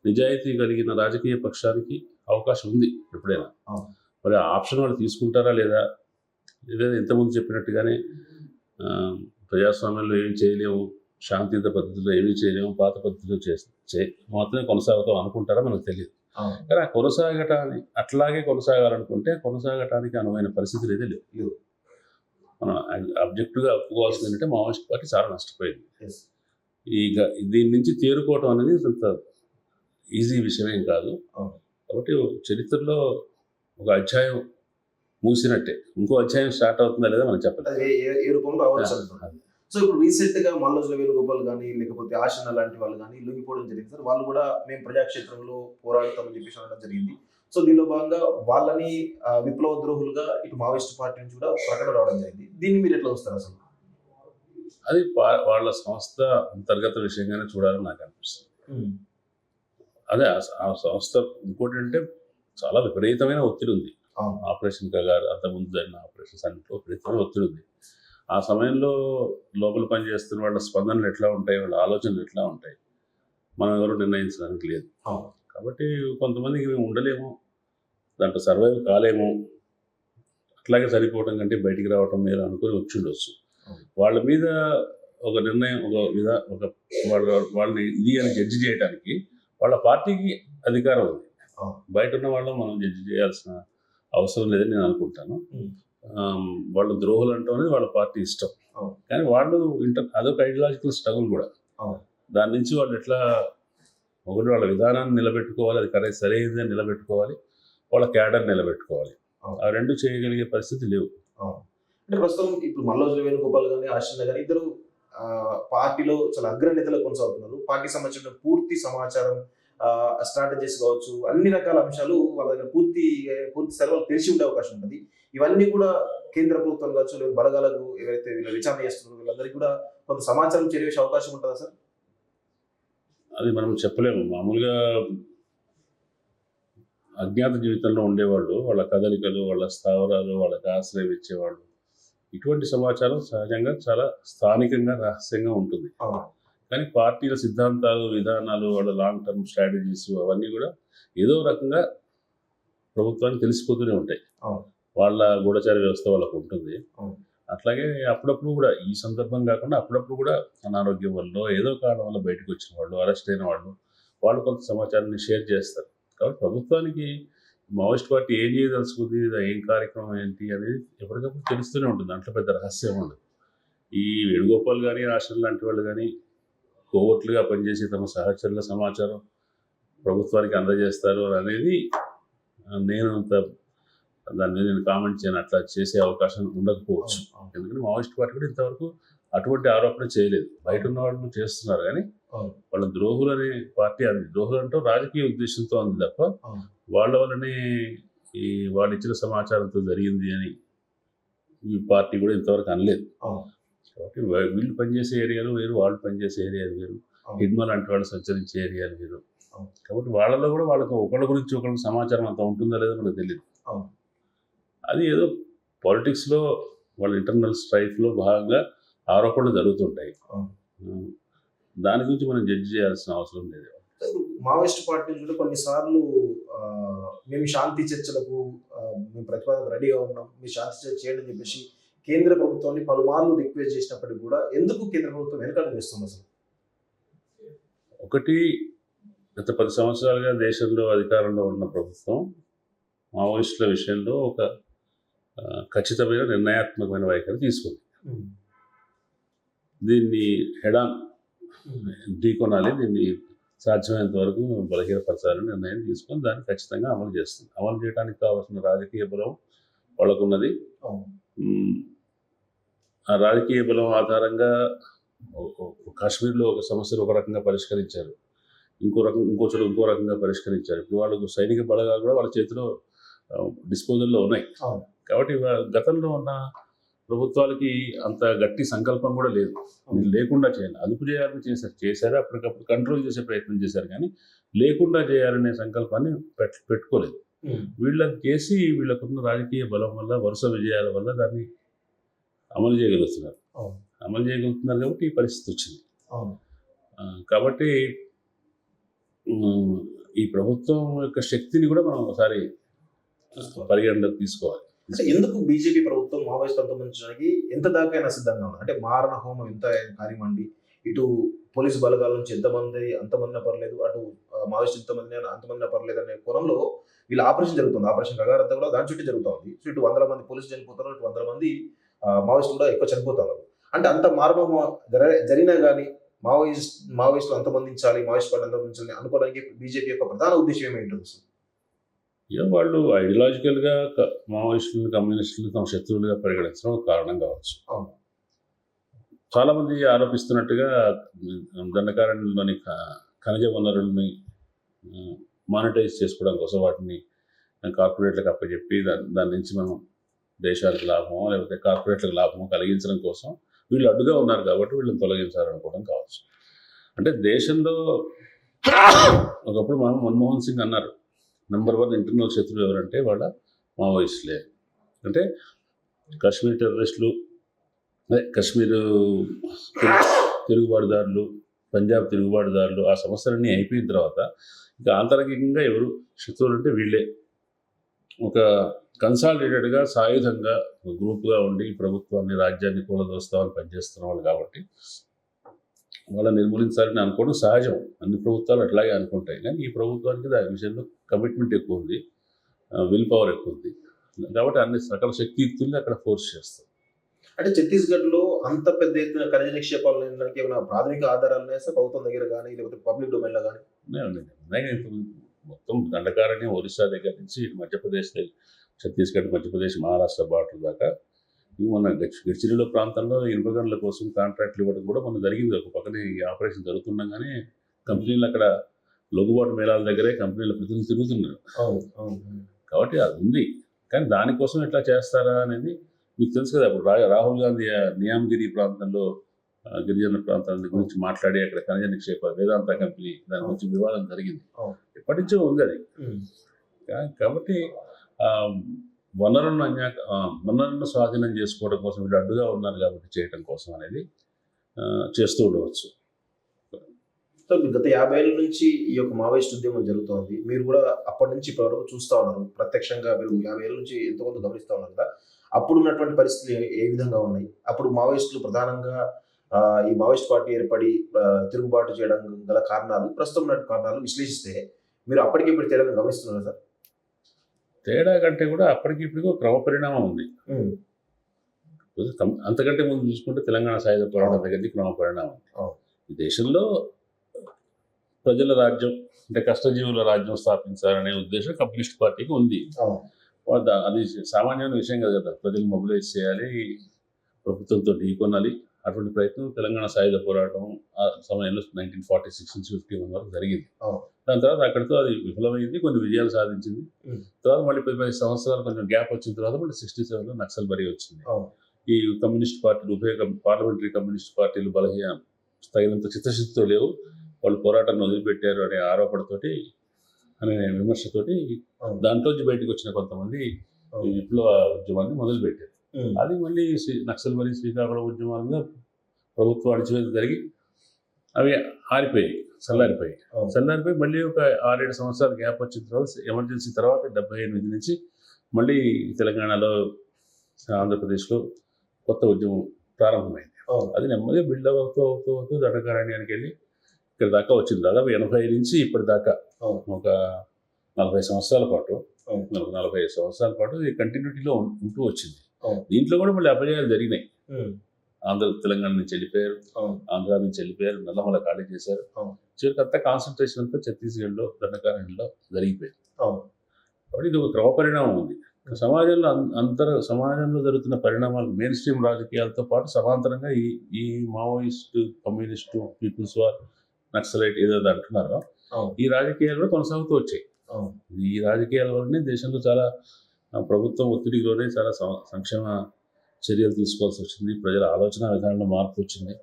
నిజాయితీ కలిగిన రాజకీయ పక్షానికి అవకాశం ఉంది ఎప్పుడైనా. మరి ఆ ఆప్షన్ వాళ్ళు తీసుకుంటారా లేదా, ఇంతకుముందు చెప్పినట్టుగానే ప్రజాస్వామ్యంలో ఏం చేయలేము, శాంతియుత పద్ధతిలో ఏమీ చేయలేము, పాత పద్ధతిలో మాత్రమే కొనసాగుతాం అనుకుంటారా మనకు తెలియదు. కానీ ఆ కొనసాగటాన్ని అట్లాగే కొనసాగాలనుకుంటే కొనసాగటానికి అనువైన పరిస్థితులు అయితే లేవు. మనం అబ్జెక్టివ్గా ఒప్పుకోవాల్సింది ఏంటంటే, మావోయిస్ట్ పార్టీ చాలా నష్టపోయింది. దీని నుంచి తేరుకోవటం అనేది అంత ఈజీ విషయమేం కాదు. కాబట్టి చరిత్రలో ఒక అధ్యాయం మూసినట్టే. ఇంకో అధ్యాయం స్టార్ట్ అవుతుందా లేదా మనం చెప్పలేం. అది ఏ రూపంలో రావచ్చు అంటున్నారు. అది. సో ఇప్పుడు రీసెంట్ గా మల్లోజుల వేణుగోపాల్ కానీ లేకపోతే ఆశన్న లాంటి వాళ్ళు కానీ లొంగిపోవడం జరిగింది సార్. వాళ్ళు కూడా మేము ప్రజాక్షేత్రంలో పోరాడతామని చెప్పేసి అనడం జరిగింది. సో దీనిలో భాగంగా వాళ్ళని విప్లవ ద్రోహులుగా ఇటు మావోయిస్ట్ పార్టీ నుంచి కూడా ప్రకటన రావడం జరిగింది. దీన్ని మీరు ఎట్లా వస్తారు అసలు? అది వాళ్ళ సంస్థ అంతర్గత విషయంగానే చూడాలని నాకు అనిపిస్తుంది. అదే ఆ సంస్థ ఇంకోటి అంటే చాలా విపరీతమైన ఒత్తిడి ఉంది. అవును. ఆపరేషన్ కగారు అంతకుముందు జరిగిన ఆపరేషన్స్ అన్నింటిలో విపరీతమైన ఒత్తిడి ఉంది. ఆ సమయంలో లోపల పనిచేస్తున్న వాళ్ళ స్పందనలు ఎట్లా ఉంటాయి, వాళ్ళ ఆలోచనలు ఎట్లా ఉంటాయి, మనం ఎవరు నిర్ణయించడానికి లేదు. అవును. కాబట్టి కొంతమందికి మేము ఉండలేము, దాంట్లో సర్వైవ్ కాలేము, అట్లాగే సరిపోవటం కంటే బయటికి రావటం మీరు అనుకుని వచ్చి ఉండొచ్చు. వాళ్ళ మీద ఒక నిర్ణయం వాళ్ళని ఇది అని జడ్జి చేయడానికి వాళ్ళ పార్టీకి అధికారం ఉంది. బయట ఉన్న వాళ్ళని మనం జడ్జి చేయాల్సిన అవసరం లేదని నేను అనుకుంటాను. వాళ్ళు ద్రోహులు అంటూ అనేది వాళ్ళ పార్టీ ఇష్టం. కానీ వాళ్ళు అదొక ఐడియాలజికల్ స్ట్రగుల్ కూడా. దాని నుంచి వాళ్ళు ఎట్లా ఒకటి వాళ్ళ విధానాన్ని నిలబెట్టుకోవాలి, అది కరెక్ట్ సరైనది అని నిలబెట్టుకోవాలి, వాళ్ళ క్యాడర్ నిలబెట్టుకోవాలి. ఆ రెండు చేయగలిగే పరిస్థితి లేవు. అంటే ప్రస్తుతం ఇప్పుడు మల్లోజుల వేణుగోపాల్ కానీ ఆశన్న కానీ ఇద్దరు పార్టీలో చాలా అగ్రనేతలు కొనసాగుతున్నారు. పార్టీ సంబంధించిన పూర్తి సమాచారం, స్ట్రాటజీస్ కావచ్చు, అన్ని రకాల అంశాలు వాళ్ళ దగ్గర పూర్తి స్థాయిలో తెలిసి ఉండే అవకాశం ఉంటుంది. ఇవన్నీ కూడా కేంద్ర ప్రభుత్వం కావచ్చు, లేదా బలగాలకు ఎవరైతే వీళ్ళు విచారణ చేస్తున్నారో వీళ్ళందరికీ కూడా కొంత సమాచారం చేరేసే అవకాశం ఉంటుందా సార్? అది మనం చెప్పలేము. మామూలుగా అజ్ఞాత జీవితంలో ఉండేవాళ్ళు, వాళ్ళ కదలికలు, వాళ్ళ స్థావరాలు, వాళ్ళకి ఆశ్రయం ఇచ్చేవాళ్ళు, ఇటువంటి సమాచారం సహజంగా చాలా స్థానికంగా రహస్యంగా ఉంటుంది. కానీ పార్టీల సిద్ధాంతాలు, విధానాలు, వాళ్ళ లాంగ్ టర్మ్ స్ట్రాటజీస్ అవన్నీ కూడా ఏదో రకంగా ప్రభుత్వానికి తెలిసిపోతూనే ఉంటాయి. వాళ్ళ గూఢచార వ్యవస్థ వాళ్ళకు ఉంటుంది. అట్లాగే అప్పుడప్పుడు కూడా ఈ సందర్భం కాకుండా అప్పుడప్పుడు కూడా అనారోగ్యం వల్ల ఏదో కారణం వల్ల బయటకు వచ్చిన వాళ్ళు, అరెస్ట్ అయిన వాళ్ళు కొంత సమాచారాన్ని షేర్ చేస్తారు. కాబట్టి ప్రభుత్వానికి మావోయిస్ట్ పార్టీ ఏం చేయదలుచుకుంది, ఏం కార్యక్రమం ఏంటి అనేది ఎప్పటికప్పుడు తెలుస్తూనే ఉంటుంది. దాంట్లో పెద్ద రహస్యం ఉండదు. ఈ వేణుగోపాల్ కానీ, ఆశన్ లాంటి వాళ్ళు కానీ కోవట్లుగా పనిచేసి తమ సహచరుల సమాచారం ప్రభుత్వానికి అందజేస్తారు అనేది నేను దాని మీద నేను కామెంట్ చేయను. అట్లా చేసే అవకాశం ఉండకపోవచ్చు. ఎందుకంటే మావోయిస్ట్ పార్టీ కూడా ఇంతవరకు అటువంటి ఆరోపణ చేయలేదు. బయట ఉన్న వాళ్ళు చేస్తున్నారు కానీ వాళ్ళ ద్రోహులు అనే పార్టీ అంది. ద్రోహులు అంటూ రాజకీయ ఉద్దేశంతో అంది తప్ప వాళ్ళ వల్లనే వాళ్ళు ఇచ్చిన సమాచారంతో జరిగింది అని ఈ పార్టీ కూడా ఇంతవరకు అనలేదు. కాబట్టి వీళ్ళు పనిచేసే ఏరియాలు వేరు, వాళ్ళు పనిచేసే ఏరియాలు వేరు, హిడ్మా లాంటి వాళ్ళు సంచరించే ఏరియాలు వేరు. కాబట్టి వాళ్ళలో కూడా వాళ్ళకి ఒకళ్ళ గురించి ఒకళ్ళకి సమాచారం అంత ఉంటుందా లేదో మనకు తెలియదు. అది ఏదో పాలిటిక్స్లో వాళ్ళ ఇంటర్నల్ స్ట్రైఫ్లో భాగంగా ఆరోపణలు జరుగుతుంటాయి. దాని గురించి మనం జడ్జి చేయాల్సిన అవసరం లేదు. మావోయిస్ట్ పార్టీ కూడా కొన్నిసార్లు మేము శాంతి చర్చలకు మేము ప్రతిపాదన రెడీగా ఉన్నాం, మీరు శాంతి చర్చ చేయండి అని చెప్పేసి కేంద్ర ప్రభుత్వాన్ని పలుమార్లు రిక్వెస్ట్ చేసినప్పటికీ కూడా ఎందుకు కేంద్ర ప్రభుత్వం వెనకడుగు వేస్తుంది అసలు? ఒకటి, గత 10 సంవత్సరాలుగా దేశంలో అధికారంలో ఉన్న ప్రభుత్వం మావోయిస్టుల విషయంలో ఒక ఖచ్చితమైన నిర్ణయాత్మకమైన వైఖరి తీసుకుంది. దీన్ని హెడాన్ ఢీకొనాలి, దీన్ని సాధ్యమైనంత వరకు బలహీనపరచాలని నిర్ణయం తీసుకొని దాన్ని ఖచ్చితంగా అమలు చేస్తుంది. అమలు చేయడానికి కావాల్సిన రాజకీయ బలం వాళ్ళకున్నది. ఆ రాజకీయ బలం ఆధారంగా కాశ్మీర్లో ఒక సమస్యను ఒక రకంగా పరిష్కరించారు, ఇంకో చోట ఇంకో రకంగా పరిష్కరించారు. ఇప్పుడు వాళ్ళకు సైనిక బలగాలు కూడా వాళ్ళ చేతిలో డిస్పోజల్లో ఉన్నాయి. కాబట్టి గతంలో ఉన్న ప్రభుత్వాలకి అంత గట్టి సంకల్పం కూడా లేదు. లేకుండా చేయాలి, అదుపు చేయాలని చేశారు, అప్పటికప్పుడు కంట్రోల్ చేసే ప్రయత్నం చేశారు, కానీ లేకుండా చేయాలనే సంకల్పాన్ని పెట్టుకోలేదు. వీళ్ళకి చేసి వీళ్ళకున్న రాజకీయ బలం వల్ల, వరుస విజయాల వల్ల దాన్ని అమలు చేయగలుగుతున్నారు కాబట్టి ఈ పరిస్థితి వచ్చింది. కాబట్టి ఈ ప్రభుత్వం యొక్క శక్తిని కూడా మనం ఒకసారి పరిగణలోకి తీసుకోవాలి. అంటే ఎందుకు బీజేపీ ప్రభుత్వం మావోయిస్ట్ అంతమందించడానికి ఎంత దాకైనా సిద్ధంగా ఉంది? అంటే మారణ హోమం ఎంత కానివ్వండి, ఇటు పోలీసు బలగాల నుంచి అంతమందిన పర్లేదు, అటు మావోయిస్ట్ అంతమందిన పర్లేదు అనే కోణంలో వీళ్ళ ఆపరేషన్ జరుగుతుంది. ఆపరేషన్ కగారు అంతా కూడా దాని చుట్టూ జరుగుతుంది. సో ఇటు 100 మంది పోలీసులు చనిపోతారు, ఇటు 100 మంది మావోయిస్టులు కూడా ఎక్కువ చనిపోతారు. అంటే అంత మారణ జరిగినా కానీ మావోయిస్టులు అంతమందించాలి, మావోయిస్ట్ పార్టీ అంతమందించాలి అనుకోవడానికి బీజేపీ యొక్క ప్రధాన ఉద్దేశం ఏమైంటుంది? ఇక వాళ్ళు ఐడియాలజికల్గా మావోయిస్టులు కమ్యూనిస్టులు తమ శత్రువులుగా పరిగణించడం ఒక కారణం కావచ్చు. అవును. చాలామంది ఆరోపిస్తున్నట్టుగా దండకారణ్యంలోని ఖనిజ వనరుల్ని మానిటైజ్ చేసుకోవడం కోసం వాటిని కార్పొరేట్లకు అప్పచెప్పి దాని నుంచి మనం దేశాలకు లాభమో లేకపోతే కార్పొరేట్లకు లాభమో కలిగించడం కోసం వీళ్ళు అడ్డుగా ఉన్నారు కాబట్టి వీళ్ళని తొలగించాలనుకోవడం కావచ్చు. అంటే దేశంలో ఒకప్పుడు మన్మోహన్ సింగ్ అన్నారు, నెంబర్ 1 ఇంటర్నల్ శత్రువు ఎవరంటే వాళ్ళ మావోయిస్టులే. అంటే కాశ్మీర్ టెర్రరిస్టులు, కాశ్మీర్ తిరుగుబాటుదారులు, పంజాబ్ తిరుగుబాటుదారులు, ఆ సమస్యలన్నీ అయిపోయిన తర్వాత ఇంకా ఆంతరంగికంగా ఎవరు శత్రువులు అంటే వీళ్ళే. ఒక కన్సాలిడేటెడ్గా సాయుధంగా గ్రూప్గా ఉండి ప్రభుత్వాన్ని రాజ్యాన్ని కూలదోస్తామని పనిచేస్తున్న వాళ్ళు కాబట్టి వాళ్ళని నిర్మూలించాలని అనుకోవడం సహజం. అన్ని ప్రభుత్వాలు అట్లాగే అనుకుంటాయి. కానీ ఈ ప్రభుత్వానికి దాని విషయంలో కమిట్మెంట్ ఎక్కువ ఉంది, విల్ పవర్ ఎక్కువ ఉంది కాబట్టి అన్ని సకల శక్తియుక్తుల్ని అక్కడ ఫోర్స్ చేస్తారు. అంటే ఛత్తీస్గఢ్లో అంత పెద్ద ఎత్తున ఖనిజ నిక్షేపాలు ఉండడానికి ఏమైనా ప్రాథమిక ఆధారాలు ఉన్నాయా సార్? ప్రభుత్వం దగ్గర కానీ లేకపోతే పబ్లిక్ డొమైన్లో కానీ? మొత్తం దండకారణ్యం ఒరిస్సా దగ్గర నుంచి ఇటు మధ్యప్రదేశ్, ఛత్తీస్గఢ్, మధ్యప్రదేశ్, మహారాష్ట్ర బార్డర్ దాకా ఇవి మన గడ్చిరోలి ప్రాంతంలో ఇనుప గనుల కోసం కాంట్రాక్ట్లు ఇవ్వడం కూడా మన జరిగింది. ఒక పక్కన ఈ ఆపరేషన్ జరుగుతుండగానే కంపెనీలు అక్కడ లొంగుబాటు మేళాల దగ్గరే కంపెనీల ప్రతినిధులు తిరుగుతున్నారు. కాబట్టి అది ఉంది. కానీ దానికోసం ఎట్లా చేస్తారా అనేది మీకు తెలుసు కదా. ఇప్పుడు రాహుల్ గాంధీ నియామగిరి ప్రాంతంలో గిరిజన ప్రాంతాల గురించి మాట్లాడి అక్కడ ఖనిజ నిక్షేప వేదాంత కంపెనీ దాని గురించి వివాదం జరిగింది. ఎప్పటి నుంచో ఉంది అది. కాబట్టి వనరులను స్వాధీనం చేసుకోవడం కోసం వీళ్ళు అడ్డుగా ఉన్నారు కాబట్టి చేయడం కోసం అనేది చేస్తూ ఉండవచ్చు. సో గత 50 ఏళ్ళ నుంచి ఈ యొక్క మావోయిస్ట్ ఉద్యమం జరుగుతోంది. మీరు కూడా అప్పటి నుంచి ఇప్పటి వరకు చూస్తూ ఉన్నారు. ప్రత్యక్షంగా మీరు 50 ఏళ్ళ నుంచి ఎంతో కొంత గమనిస్తూ ఉన్నారు కదా. అప్పుడు ఉన్నటువంటి పరిస్థితులు ఏ విధంగా ఉన్నాయి? అప్పుడు మావోయిస్టులు ప్రధానంగా ఈ మావోయిస్ట్ పార్టీ ఏర్పడి తిరుగుబాటు చేయడం గల కారణాలు, ప్రస్తుతం ఉన్న కారణాలు విశ్లేషిస్తే మీరు అప్పటికి ఇప్పుడు తేడాను గమనిస్తున్నారు సార్? తేడా కంటే కూడా అప్పటికి ఇప్పటికీ క్రమ పరిణామం ఉంది. అంతకంటే ముందు చూసుకుంటే తెలంగాణ సాయుధ పోరాటం దగ్గర క్రమ పరిణామం. ఈ దేశంలో ప్రజల రాజ్యం అంటే కష్టజీవుల రాజ్యం స్థాపించాలనే ఉద్దేశం కమ్యూనిస్ట్ పార్టీకి ఉంది. అది సామాన్యమైన విషయం కాదు కదా. ప్రజలు మొబిలైజ్ చేయాలి, ప్రభుత్వంతో ఢీకొనాలి. అటువంటి ప్రయత్నం తెలంగాణ సాయుధ పోరాటం ఆ సమయంలో 1946 నుంచి 51 వరకు జరిగింది. దాని తర్వాత అక్కడితో అది విఫలమైంది, కొన్ని విజయాలు సాధించింది. తర్వాత మళ్ళీ 10 సంవత్సరాలు కొంచెం గ్యాప్ వచ్చిన తర్వాత మళ్ళీ 67లో నక్సల్బరీ వచ్చింది. ఈ కమ్యూనిస్ట్ పార్టీలు, ఉభయ పార్లమెంటరీ కమ్యూనిస్ట్ పార్టీలు తగినంత చిత్తశుద్ధితో లేవు, వాళ్ళు పోరాటాన్ని వదిలిపెట్టారు అనే ఆరోపణతోటి, అనే విమర్శతోటి దాంట్లోంచి బయటకు వచ్చిన కొంతమంది ఈ విప్లవ ఉద్యమాన్ని మొదలుపెట్టారు. అది మళ్ళీ నక్సల్బరీ, శ్రీకాకుళం ఉద్యమాలుగా ప్రభుత్వం అణచివేత జరిగి అవి ఆరిపోయాయి, చల్లారిపోయి మళ్ళీ ఒక 6-7 సంవత్సరాలు గ్యాప్ వచ్చిన తర్వాత ఎమర్జెన్సీ తర్వాత 78 నుంచి మళ్ళీ తెలంగాణలో, ఆంధ్రప్రదేశ్లో కొత్త ఉద్యమం ప్రారంభమైంది. అది నెమ్మదిగా బిల్డప్ అవుతూ దండకారణ్యానికి వెళ్ళి ఇక్కడ దాకా వచ్చింది. దాదాపు 80 నుంచి ఇప్పటిదాకా ఒక 40 సంవత్సరాల పాటు, 45 సంవత్సరాల పాటు ఈ కంటిన్యూటీలో ఉంటూ వచ్చింది. దీంట్లో కూడా మళ్ళీ అపజయాలు జరిగినాయి. తెలంగాణ నుంచి వెళ్ళిపోయారు, ఆంధ్ర నుంచి వెళ్ళిపోయారు, నల్లమల ఖాళీ చేశారు. చివరికి అంతా కాన్సన్ట్రేషన్ అంతా ఛత్తీస్గఢ్లో, దండకారణ్యంలో జరిగిపోయింది. కాబట్టి ఇది ఒక క్రమ పరిణామం ఉంది. సమాజంలో జరుగుతున్న పరిణామాలు మెయిన్ స్ట్రీమ్ రాజకీయాలతో పాటు సమాంతరంగా ఈ Maoist, communist, people's war, Naxalite ఏదైతే అంటున్నారో ఈ రాజకీయాలు కూడా కొనసాగుతూ వచ్చాయి. ఈ రాజకీయాల వల్లనే దేశంలో చాలా ప్రభుత్వం ఒత్తిడికి లోనే చాలా సంక్షేమ చర్యలు తీసుకోవాల్సి వచ్చింది. ప్రజల ఆలోచన విధానంలో మార్పు వచ్చింది.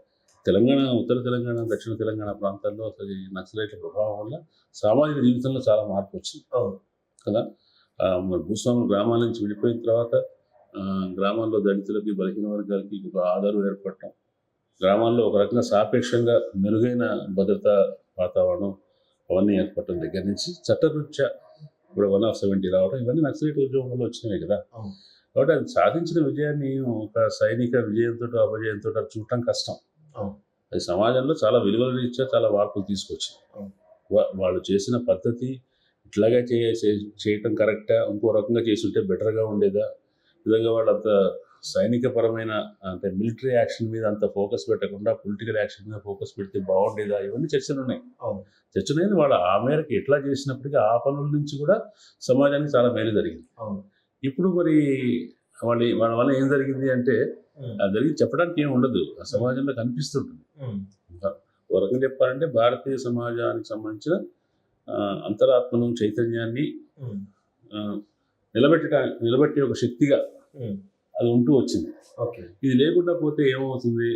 తెలంగాణ, ఉత్తర తెలంగాణ, దక్షిణ తెలంగాణ ప్రాంతాల్లో అసలు ఈ నక్సలైట్ల ప్రభావం వల్ల సామాజిక జీవితంలో చాలా మార్పు వచ్చింది కదా. భూస్వాములు గ్రామాల నుంచి విడిపోయిన తర్వాత గ్రామాల్లో దళితులకి, బలహీన వర్గాలకి ఒక ఆధారం ఏర్పడటం, గ్రామాల్లో ఒక రకంగా సాపేక్షంగా మెరుగైన భద్రతా వాతావరణం అవన్నీ ఏర్పడటం దగ్గర నుంచి చట్టరీత్యా ఇప్పుడు 170 రావడం, ఇవన్నీ నక్సలైట్ ఉద్యమంలో వచ్చినవి కదా. కాబట్టి అది సాధించిన విజయాన్ని ఒక సైనిక విజయంతో, అపజయంతో అది చూడటం కష్టం. అది సమాజంలో చాలా విలువల రీత్యా చాలా మార్పులు తీసుకొచ్చింది. వాళ్ళు చేసిన పద్ధతి ఇట్లాగే చేయటం కరెక్టా, ఇంకో రకంగా చేస్తుంటే బెటర్గా ఉండేదా, విధంగా వాళ్ళంత సైనికపరమైన అంటే మిలిటరీ యాక్షన్ మీద అంత ఫోకస్ పెట్టకుండా పొలిటికల్ యాక్షన్ మీద ఫోకస్ పెడితే బాగుండేదా, ఇవన్నీ చర్చలు ఉన్నాయి. అవును. చర్చలు అనేది వాళ్ళు ఆ మేరకు ఎట్లా చేసినప్పటికీ ఆ పనుల నుంచి కూడా సమాజానికి చాలా మేలు జరిగింది. అవును. ఇప్పుడు మరి వాళ్ళ వల్ల ఏం జరిగింది అంటే అది జరిగి చెప్పడానికి ఏం ఉండదు, ఆ సమాజంలో కనిపిస్తుంటుంది. ఒక రకంగా చెప్పాలంటే భారతీయ సమాజానికి సంబంధించిన అంతరాత్మను చైతన్యాన్ని నిలబెట్టే ఒక శక్తిగా అది ఉంటూ వచ్చింది. ఓకే. ఇది లేకుండా పోతే ఏమవుతుంది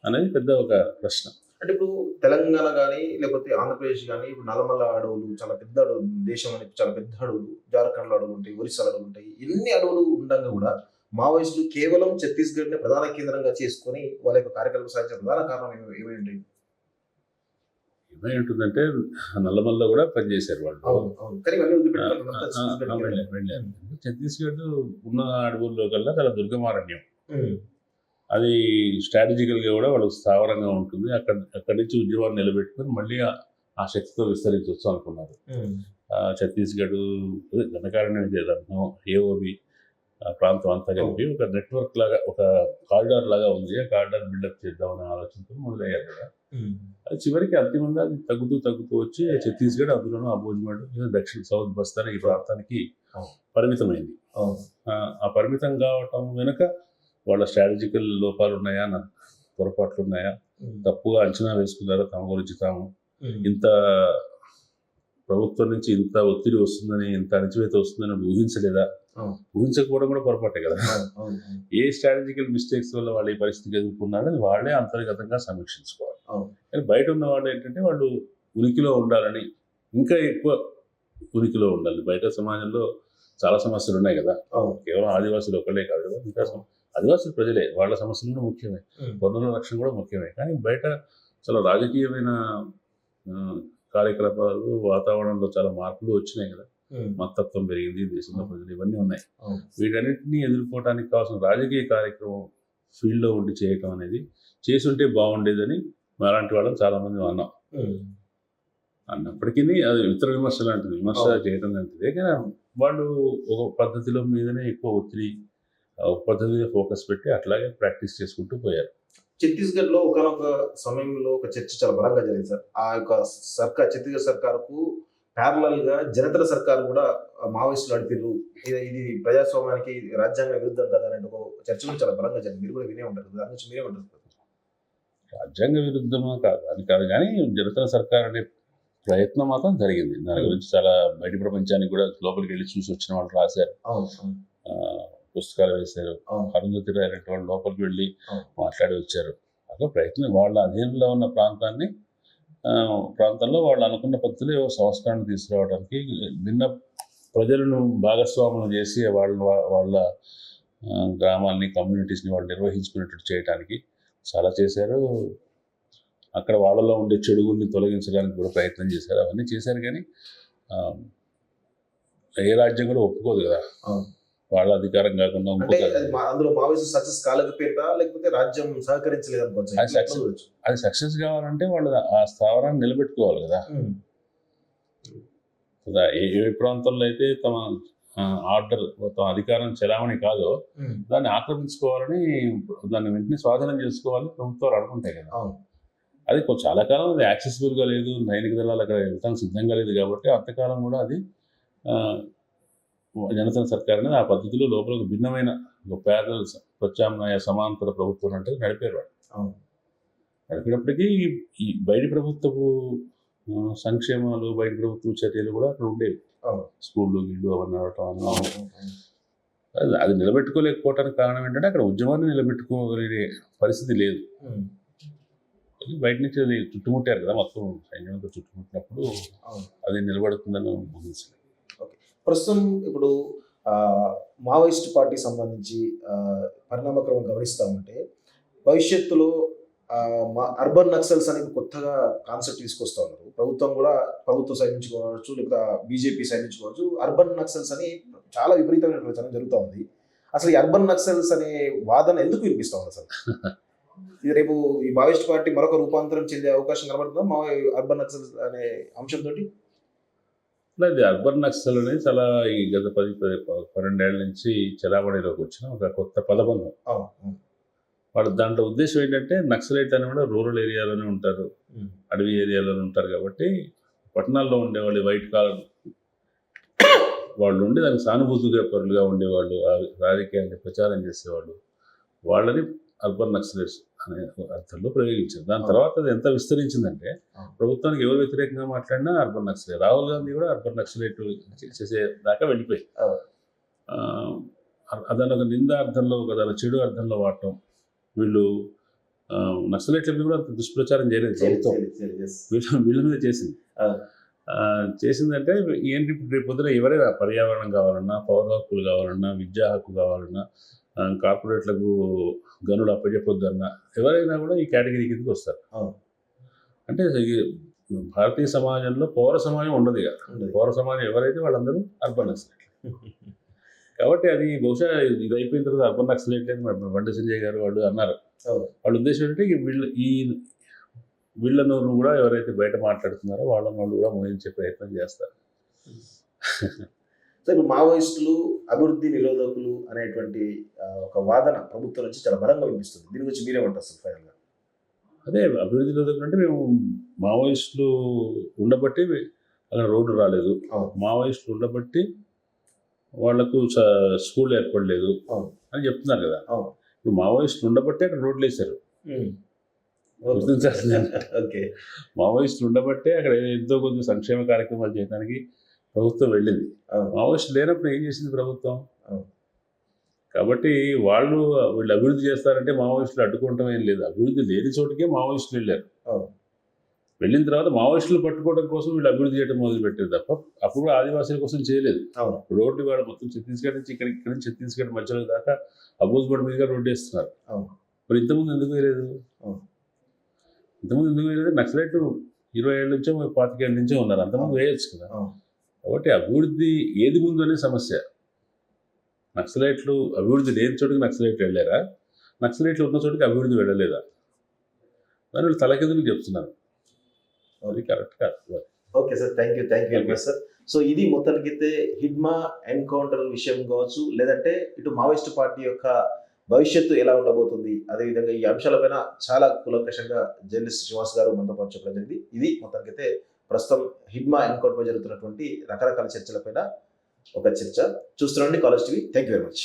అనేది పెద్ద ఒక ప్రశ్న. అంటే ఇప్పుడు తెలంగాణ కానీ లేకపోతే ఆంధ్రప్రదేశ్ కానీ ఇప్పుడు నల్లమల్ల అడవులు చాలా పెద్ద అడవులు, దేశం అనేది చాలా పెద్ద అడవులు, జార్ఖండ్లో అడవులు ఉంటాయి, ఒరిస్సాలో అడవులు ఉంటాయి, ఇన్ని అడవులు ఉండగా కూడా మావోయిస్టులు కేవలం ఛత్తీస్గఢ్ని ప్రధాన కేంద్రంగా చేసుకొని వాళ్ళ యొక్క కార్యకలాపాలు సాగించిన ప్రధాన కారణం ఏమైంది? ఏమై ఉంటుందంటే నల్లమల్లో కూడా పనిచేశారు వాళ్ళు. కానీ ఇవన్నీ వెళ్ళారు. ఛత్తీస్గఢ్ ఉన్న అడవుల్లో కల్లా చాలా దుర్గమారణ్యం. అది స్ట్రాటజికల్గా కూడా వాళ్ళకి స్థావరంగా ఉంటుంది. అక్కడి నుంచి ఉద్యమాన్ని నిలబెట్టుకొని మళ్ళీ ఆ శక్తితో విస్తరించవచ్చు అనుకున్నారు. ఛత్తీస్గఢ్ ఘనకారణ్యం చేద్దాం, ఏఓబి ప్రాంతం అంతా కలిపి ఒక నెట్వర్క్ లాగా, ఒక కారిడార్ లాగా ఉంది. ఆ కారిడార్ బిల్డప్ చేద్దామనే ఆలోచనతో మొదలయ్యారు కదా. అది చివరికి అంతిమంగా అది తగ్గుతూ వచ్చి ఛత్తీస్గఢ్, అందులోనూ అబోజ్గఢ్, దక్షిణ సౌత్ బస్తాన్ ఈ ప్రాంతానికి పరిమితమైంది. ఆ పరిమితం కావటం వెనుక వాళ్ళ స్ట్రాటజికల్ లోపాలు ఉన్నాయా, పొరపాట్లు ఉన్నాయా, తప్పుగా అంచనా వేసుకున్నారా తమ గురించి తాము, ఇంత ప్రభుత్వం నుంచి ఇంత ఒత్తిడి వస్తుందని, ఇంత అణచివేత వస్తుందని ఊహించలేదా? ఊహించకపోవడం కూడా పొరపాటే కదా. ఏ స్ట్రాటజికల్ మిస్టేక్స్ వల్ల వాళ్ళు ఈ పరిస్థితికి ఎదుర్కొన్నారని వాళ్ళే అంతర్గతంగా సమీక్షించుకోవాలి. కానీ బయట ఉన్న వాళ్ళు ఏంటంటే వాళ్ళు ఉనికిలో ఉండాలని, ఇంకా ఎక్కువ ఉనికిలో ఉండాలి. బయట సమాజంలో చాలా సమస్యలు ఉన్నాయి కదా, కేవలం ఆదివాసులు ఒకళ్ళే కాదు కదా, ఇంకా ఆదివాసులు ప్రజలే, వాళ్ళ సమస్యలు కూడా ముఖ్యమే, వనరుల రక్షణ కూడా ముఖ్యమే. కానీ బయట చాలా రాజకీయమైన కార్యకలాపాలు, వాతావరణంలో చాలా మార్పులు వచ్చినాయి కదా, మతత్వం పెరిగింది దేశంలో, ప్రజలు ఇవన్నీ ఉన్నాయి. వీటన్నిటిని ఎదుర్కోవడానికి కావాల్సిన రాజకీయ కార్యక్రమం ఫీల్డ్లో ఉండి చేయటం అనేది చేసుంటే బాగుండేదని అలాంటి వాళ్ళని చాలా మంది అన్నప్పటికీ అది ఇతర విమర్శ లాంటిది, విమర్శ చేయడం లాంటిదే. కానీ వాళ్ళు ఒక పద్ధతిలో మీదనే ఎక్కువ ఒత్తిడి, ఒక పద్ధతి మీద ఫోకస్ పెట్టి అట్లాగే ప్రాక్టీస్ చేసుకుంటూ పోయారు. ఛత్తీస్గఢ్ లో ఒకనొక సమయంలో ఒక చర్చ చాలా బలంగా జరిగింది సార్. ఆ యొక్క ఛత్తీస్గఢ్ సర్కారుకు ప్యారలల్ గా జనతల సర్కారు కూడా మావోయిస్టులు నడిపిర్రు, ఇది ప్రజాస్వామ్యానికి రాజ్యాంగ విరుద్ధం కదా అనే ఒక చర్చ కూడా చాలా బలంగా జరిగింది. మీరు కూడా వినే ఉంటారు, దాని నుంచి మీరే ఉంటారు. రాజ్యాంగ విరుద్ధమా కాదు అది కాదు, కానీ జనతల సర్కార్ అనే ప్రయత్నం మాత్రం జరిగింది. దాని గురించి చాలా బయట ప్రపంచానికి కూడా లోపలికి వెళ్ళి చూసి వచ్చిన వాళ్ళు రాశారు, పుస్తకాలు వేశారు. అరుంధతి రాయ్ వాళ్ళు లోపలికి వెళ్ళి మాట్లాడి వచ్చారు. అలా ప్రయత్నం వాళ్ళ అధీనంలో ఉన్న ప్రాంతంలో వాళ్ళు అనుకున్న పద్ధతిలో సంస్కరణ తీసుకురావడానికి, భిన్న ప్రజలను భాగస్వాములు చేసి వాళ్ళ గ్రామాలని, కమ్యూనిటీస్ని వాళ్ళు నిర్వహించుకునేటట్టు చేయడానికి చాలా చేశారు. అక్కడ వాళ్ళలో ఉండే చెడుగుల్ని తొలగించడానికి కూడా ప్రయత్నం చేశారు. అవన్నీ చేశారు, కానీ ఏ రాజ్యం కూడా ఒప్పుకోదు కదా వాళ్ళ అధికారం కాకుండా. అందులో మావోయిస్ట్ సక్సెస్ కాలేకపోయిందా, లేకపోతే రాజ్యం సహకరించలేదు అనుకోవచ్చు. అది సక్సెస్ కావాలంటే వాళ్ళు ఆ స్థావరాన్ని నిలబెట్టుకోవాలి కదా. ఏ ప్రాంతంలో అయితే తమ ఆర్డర్, తమ అధికారం చెలామణి కాదో దాన్ని ఆక్రమించుకోవాలని, దాన్ని వెంటనే స్వాధీనం చేసుకోవాలని ప్రభుత్వాలు అనుకుంటాయి కదా. అది చాలా కాలం అది యాక్సెసిబుల్గా లేదు, సైనిక దళాలు అక్కడ వెళ్తానికి సిద్ధంగా లేదు కాబట్టి అంతకాలం కూడా అది జనతల సర్కార్ అనేది ఆ పద్ధతిలో లోపల ఒక భిన్నమైన ఒక ప్యారలల్ ప్రత్యామ్నాయ సమాంతర ప్రభుత్వం అంటే నడిపారు వాళ్ళు. నడిపినప్పటికీ ఈ బయటి ప్రభుత్వపు సంక్షేమాలు, బయట ప్రభుత్వ చర్యలు కూడా అక్కడ ఉండేవి. స్కూళ్ళు, గిళ్ళు అవన్నీ అవటం అది నిలబెట్టుకోలేకపోవటానికి కారణం ఏంటంటే అక్కడ ఉద్యమాన్ని నిలబెట్టుకోగలిగే పరిస్థితి లేదు. బయట నుంచి అది చుట్టుముట్టారు కదా, మొత్తం సైన్యంతో చుట్టుముట్టినప్పుడు అది నిలబడుతుందని ఊహించలేదు. ప్రస్తుతం ఇప్పుడు మావోయిస్ట్ పార్టీ సంబంధించి పరిణామక్రమం గమనిస్తామంటే భవిష్యత్తులో అర్బన్ నక్సల్స్ అనేది కొత్తగా కాన్సెప్ట్ తీసుకొస్తా ఉన్నారు. ప్రభుత్వం కూడా, ప్రభుత్వ సైడ్ నుంచి కావచ్చు, లేకపోతే బీజేపీ సైడ్ నుంచి కావచ్చు, అర్బన్ నక్సల్స్ అని చాలా విపరీతమైన ప్రచారం జరుగుతూ ఉంది. అసలు ఈ అర్బన్ నక్సల్స్ అనే వాదన ఎందుకు వినిపిస్తా ఉంది అసలు? ఇది రేపు ఈ మావోయిస్ట్ పార్టీ మరొక రూపాంతరం చెందే అవకాశం కనబడుతుందా అర్బన్ నక్సల్స్ అనే అంశంతో? అది అర్బన్ నక్సల్ అనేది చాలా ఈ గత 12 ఏళ్ల నుంచి చలామణిలోకి వచ్చిన ఒక కొత్త పదబంధం. వాళ్ళ దాంట్లో ఉద్దేశం ఏంటంటే నక్సలైట్ అని కూడా రూరల్ ఏరియాలోనే ఉంటారు, అడవి ఏరియాలోనే ఉంటారు కాబట్టి పట్టణాల్లో ఉండేవాళ్ళు వైట్ కాలర్ వాళ్ళు ఉండి దానికి సానుభూతిగా పరులుగా ఉండేవాళ్ళు, ఆ రాజకీయాన్ని ప్రచారం చేసేవాళ్ళు, వాళ్ళని అర్బన్ నక్సలైట్స్ అనే అర్థంలో ప్రయోగించారు. దాని తర్వాత అది ఎంత విస్తరించిందంటే ప్రభుత్వానికి ఎవరు వ్యతిరేకంగా మాట్లాడినా అర్బన్ నక్సలైట్, రాహుల్ గాంధీ కూడా అర్బన్ నక్సలైట్ చేసే దాకా వెళ్ళిపోయి అదాని ఒక నింద అర్థంలో, దాని చెడు అర్థంలో వాడటం. వీళ్ళు నక్సలైట్ల కూడా అంత దుష్ప్రచారం చేయలేదు ప్రభుత్వం, వీళ్ళ మీద చేసిందంటే ఏంటి, రేపు పొద్దున ఎవరైనా పర్యావరణం కావాలన్నా, పౌర హక్కులు కావాలన్నా, విద్యా హక్కు కావాలన్నా, కార్పొరేట్లకు గనులు అప్పచెప్పొద్దన్నా ఎవరైనా కూడా ఈ కేటగిరీ కిందకి వస్తారు. అంటే భారతీయ సమాజంలో పౌర సమాజం ఉండదు ఇక, పౌర సమాజం ఎవరైతే వాళ్ళందరూ అర్బన్ నక్సలైట్. కాబట్టి అది బహుశా ఇది అయిపోయిన తర్వాత అర్బన్ నక్సలైట్ లేదు బండి సంజయ్ గారు వాళ్ళు అన్నారు. వాళ్ళ ఉద్దేశం ఏంటంటే వీళ్ళను కూడా ఎవరైతే బయట మాట్లాడుతున్నారో వాళ్ళని వాళ్ళు కూడా మోయించే ప్రయత్నం చేస్తారు. సో ఇప్పుడు మావోయిస్టులు అభివృద్ధి నిరోధకులు అనేటువంటి ఒక వాదన ప్రభుత్వం నుంచి చాలా బలంగా వినిపిస్తుంది. దీని గురించి మీరేమంటారు అసలు ఫైనల్గా? అదే అభివృద్ధి నిరోధకులు అంటే మేము మావోయిస్టులు ఉండబట్టి అలా రోడ్డు రాలేదు, మావోయిస్టులు ఉండబట్టి వాళ్లకు స్కూల్ ఏర్పడలేదు అని చెప్తున్నారు కదా. ఇప్పుడు మావోయిస్టులు ఉండబట్టే అక్కడ రోడ్లు వేశారు, గుర్తించాల్సింది. మావోయిస్టులు ఉండబట్టే అక్కడ ఎంతో కొద్ది సంక్షేమ కార్యక్రమాలు చేయడానికి ప్రభుత్వం వెళ్ళింది. మావోయిస్టులు లేనప్పుడు ఏం చేసింది ప్రభుత్వం? కాబట్టి వీళ్ళు అభివృద్ధి చేస్తారంటే మావోయిస్టులు అడ్డుకోవటం ఏం లేదు. అభివృద్ధి లేని చోటుకే మావోయిస్టులు వెళ్ళారు. వెళ్ళిన తర్వాత మావోయిస్టులు పట్టుకోవడం కోసం వీళ్ళు అభివృద్ధి చేయడం మొదలుపెట్టారు తప్ప అప్పుడు కూడా ఆదివాసీల కోసం చేయలేదు. రోడ్డు కూడా మొత్తం ఛత్తీస్గఢ్ నుంచి ఇక్కడి నుంచి ఛత్తీస్గఢ్ మధ్యలో దాకా అబూజ్గఢ్ మీదుగా రోడ్డు వేస్తున్నారు. మరి ఇంతకుముందు ఎందుకు వేయలేదు? నక్సలైట్లు 20 ఏళ్ళ నుంచో 25 ఏళ్ళ నుంచో ఉన్నారు, అంతకుముందు వేయచ్చు కదా. కాబట్టి అభివృద్ధి ఏది ముందు అనే సమస్య. నక్సలైట్లు అభివృద్ధి లేని చోటుకి నక్సలైట్లు వెళ్ళారా, నక్సలైట్లు ఉన్న చోటుకి అభివృద్ధి వెళ్ళలేదా? దాని వాళ్ళు తలకిందులు చెప్తున్నారు. అది కరెక్ట్ కాదు. Okay sir, thank you very much sir. So ఇది మొత్తానికైతే హిడ్మా ఎన్కౌంటర్ విషయం కావచ్చు, లేదంటే ఇటు మావోయిస్ట్ పార్టీ యొక్క భవిష్యత్తు ఎలా ఉండబోతుంది, అదేవిధంగా ఈ అంశాలపైన చాలా కులంకషంగా జర్నలిస్ట్ శ్రీనివాస్ గారు మనతో పాటు చెప్పడం జరిగింది. ఇది మొత్తానికైతే ప్రస్తుతం హిడ్మా ఎన్కౌంటర్ జరుగుతున్నటువంటి రకరకాల చర్చలపైన ఒక చర్చ. చూస్తున్నాండి college TV. Thank you very much.